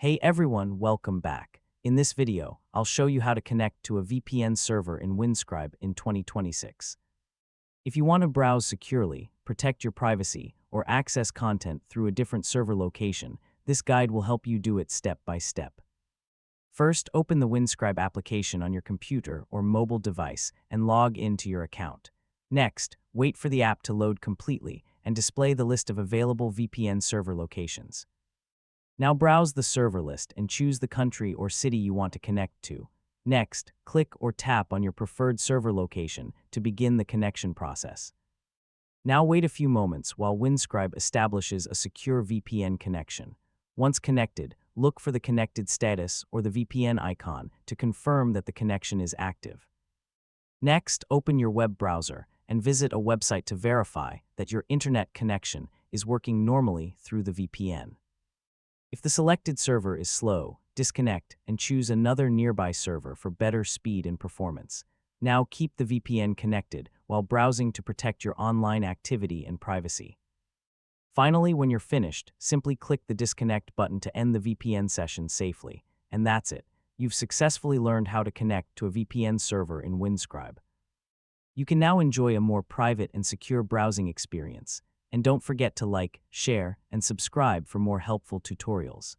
Hey everyone, welcome back. In this video, I'll show you how to connect to a VPN server in Windscribe in 2026. If you want to browse securely, protect your privacy, or access content through a different server location, this guide will help you do it step by step. First, open the Windscribe application on your computer or mobile device and log into your account. Next, wait for the app to load completely and display the list of available VPN server locations. Now browse the server list and choose the country or city you want to connect to. Next, click or tap on your preferred server location to begin the connection process. Now wait a few moments while Windscribe establishes a secure VPN connection. Once connected, look for the connected status or the VPN icon to confirm that the connection is active. Next, open your web browser and visit a website to verify that your internet connection is working normally through the VPN. If the selected server is slow, disconnect and choose another nearby server for better speed and performance. Now keep the VPN connected while browsing to protect your online activity and privacy. Finally, when you're finished, simply click the disconnect button to end the VPN session safely. And that's it. You've successfully learned how to connect to a VPN server in Windscribe. You can now enjoy a more private and secure browsing experience. And don't forget to like, share, and subscribe for more helpful tutorials.